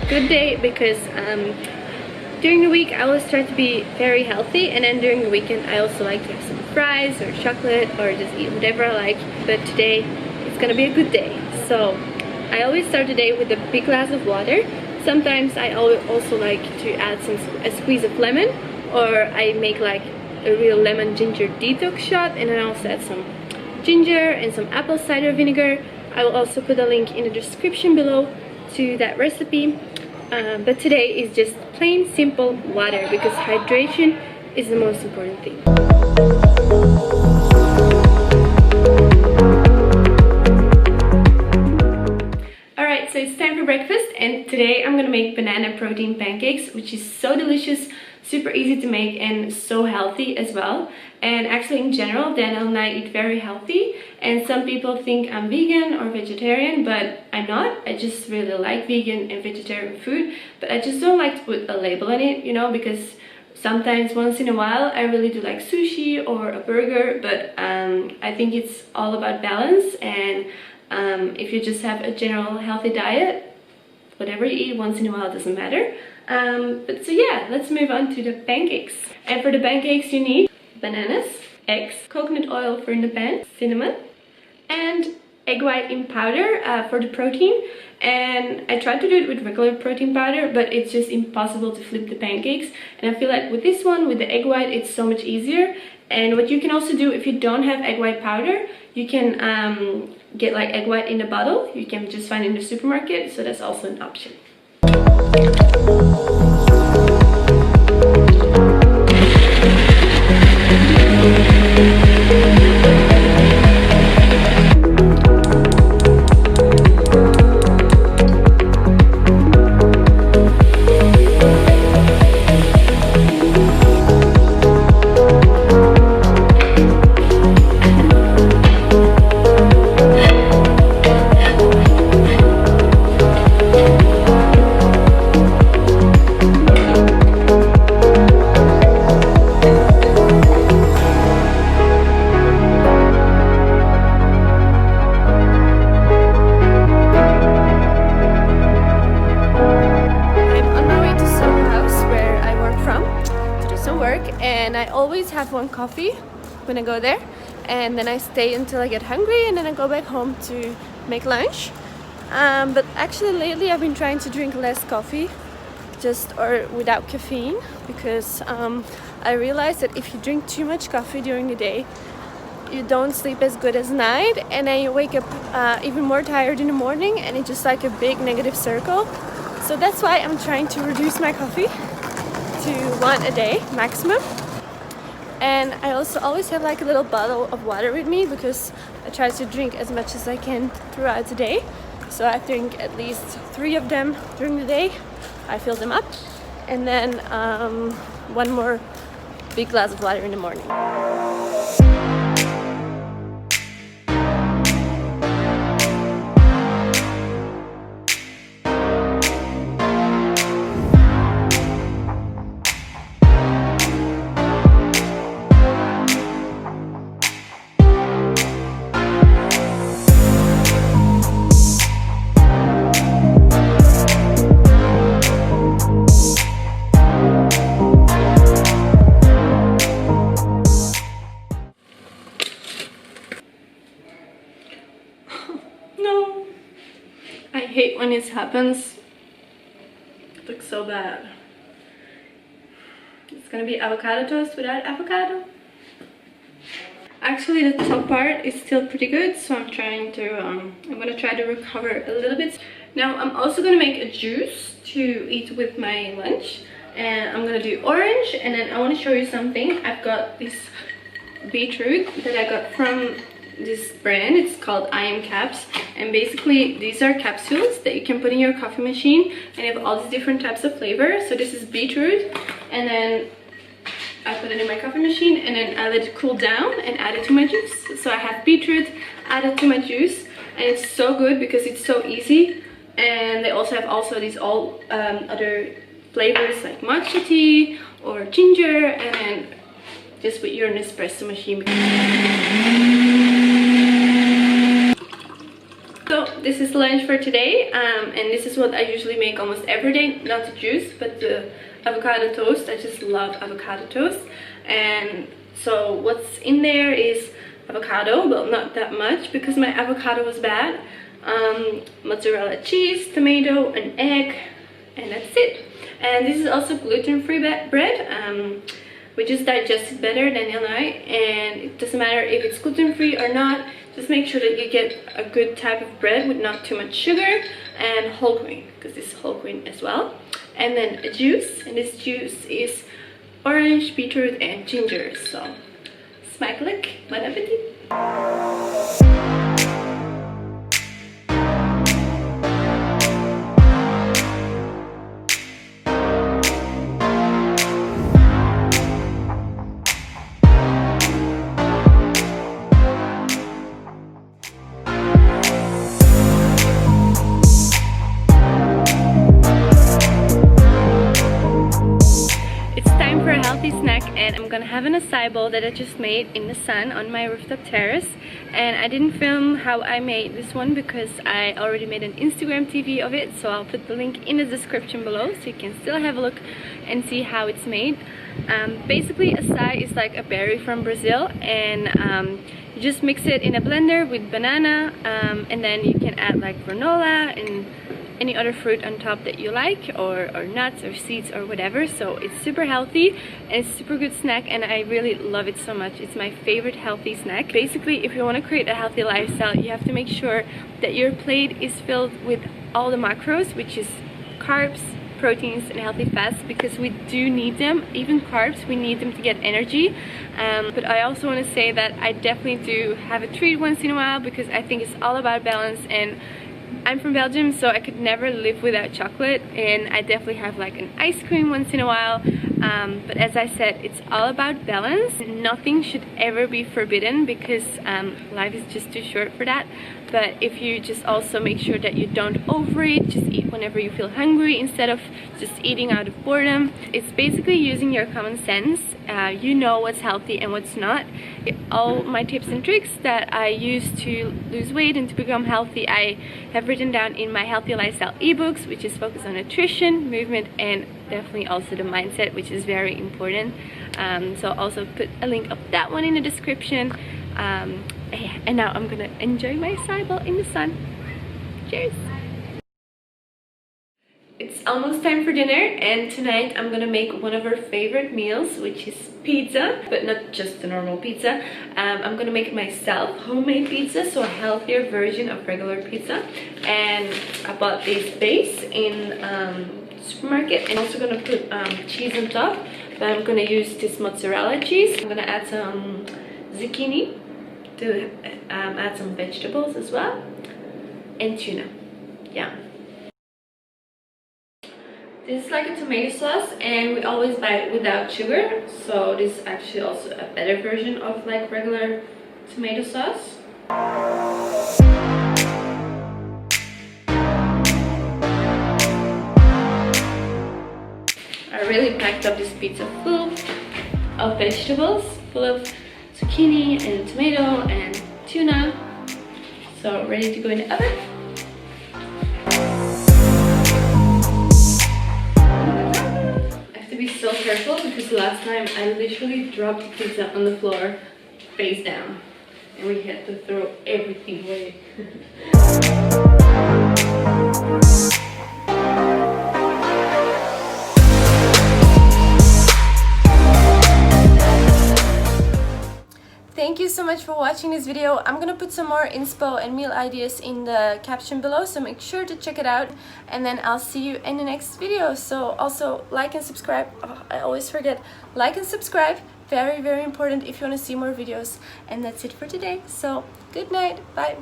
good day because during the week I always try to be very healthy, and then during the weekend I also like to have some fries or chocolate or just eat whatever I like. But today it's gonna be a good day, so I always start the day with a big glass of water. Sometimes I also like to add a squeeze of lemon, or I make like a real lemon ginger detox shot, and then I also add some ginger and some apple cider vinegar. I will also put a link in the description below to that recipe. But today is just plain simple water because hydration is the most important thing. Alright, so it's time for breakfast, and today I'm gonna make banana protein pancakes, which is so delicious, super easy to make, and so healthy as well. And actually in general, Daniel and I eat very healthy, and some people think I'm vegan or vegetarian, but I'm not. I just really like vegan and vegetarian food, but I just don't like to put a label on it, you know, because sometimes once in a while I really do like sushi or a burger, but I think it's all about balance. And if you just have a general healthy diet, whatever you eat once in a while doesn't matter. But so yeah, let's move on to the pancakes. And for the pancakes you need bananas, eggs, coconut oil for in the pan, cinnamon, and egg white in powder for the protein. And I tried to do it with regular protein powder, but it's just impossible to flip the pancakes. And I feel like with this one, with the egg white, it's so much easier. And what you can also do if you don't have egg white powder, you can get like egg white in a bottle. You can just find it in the supermarket, so that's also an option. And I always have one coffee when I go there, and then I stay until I get hungry, and then I go back home to make lunch. But actually lately I've been trying to drink less coffee, or without caffeine, because I realized that if you drink too much coffee during the day, you don't sleep as good as night, and then you wake up even more tired in the morning, and it's just like a big negative circle. So that's why I'm trying to reduce my coffee to 1 a day maximum. And I also always have like a little bottle of water with me because I try to drink as much as I can throughout the day. So I drink at least 3 of them during the day. I fill them up, and then 1 more big glass of water in the morning. No, I hate when this happens. It looks so bad. It's gonna be avocado toast without avocado. Actually, the top part is still pretty good, so I'm gonna try to recover a little bit. Now I'm also gonna make a juice to eat with my lunch, and I'm gonna do orange. And then I want to show you something. I've got this beetroot that I got from this brand. It's called I Am Caps, and basically these are capsules that you can put in your coffee machine, and they have all these different types of flavors. So this is beetroot, and then I put it in my coffee machine, and then I let it cool down and add it to my juice. So I have beetroot added to my juice, and it's so good because it's so easy. And they also have these other flavors like matcha tea or ginger, and then just with your Nespresso machine. So this is lunch for today, and this is what I usually make almost every day. Not the juice, but the avocado toast. I just love avocado toast. And so what's in there is avocado, but not that much because my avocado was bad. Mozzarella cheese, tomato, an egg, and that's it. And this is also gluten-free bread. We just digest it better, Daniel and I, and it doesn't matter if it's gluten-free or not. Just make sure that you get a good type of bread with not too much sugar, and whole grain, because this is whole grain as well. And then a juice, and this juice is orange, beetroot, and ginger. So smakelijk, bon appetit! Snack, and I'm gonna have an acai bowl that I just made in the sun on my rooftop terrace. And I didn't film how I made this one because I already made an Instagram TV of it, so I'll put the link in the description below so you can still have a look and see how it's made. Basically, acai is like a berry from Brazil, and you just mix it in a blender with banana, and then you can add like granola and any other fruit on top that you like, or nuts or seeds or whatever. So it's super healthy and it's super good snack, and I really love it so much. It's my favorite healthy snack. Basically, if you want to create a healthy lifestyle, you have to make sure that your plate is filled with all the macros, which is carbs, proteins, and healthy fats, because we do need them. Even carbs, we need them to get energy. But I also want to say that I definitely do have a treat once in a while, because I think it's all about balance. And I'm from Belgium, so I could never live without chocolate, and I definitely have like an ice cream once in a while. But as I said, it's all about balance. Nothing should ever be forbidden, because life is just too short for that. But if you just also make sure that you don't overeat, just eat whenever you feel hungry instead of just eating out of boredom. It's basically using your common sense. You know what's healthy and what's not. All my tips and tricks that I use to lose weight and to become healthy, I have written down in my healthy lifestyle ebooks, which is focused on nutrition, movement, and definitely also the mindset, which is very important. So I'll also put a link of that one in the description. And now I'm gonna enjoy my acai bowl in the sun. Cheers! It's almost time for dinner, and tonight I'm gonna make one of our favorite meals, which is pizza, but not just the normal pizza. I'm gonna make it myself, homemade pizza, so a healthier version of regular pizza. And I bought this base in supermarket, and also gonna put cheese on top, but I'm gonna use this mozzarella cheese. I'm gonna add some zucchini to add some vegetables as well, and tuna. Yeah. This is like a tomato sauce, and we always buy it without sugar, so this is actually also a better version of like regular tomato sauce. I really packed up this pizza full of vegetables, full of zucchini and tomato and tuna, so ready to go in the oven. Be so careful, because last time I literally dropped the pizza on the floor face down, and we had to throw everything away. Thank you so much for watching this video. I'm gonna put some more inspo and meal ideas in the caption below, so make sure to check it out, and then I'll see you in the next video. So also like and subscribe. Oh, I always forget. Like and subscribe, very important if you want to see more videos. And that's it for today, so good night, bye.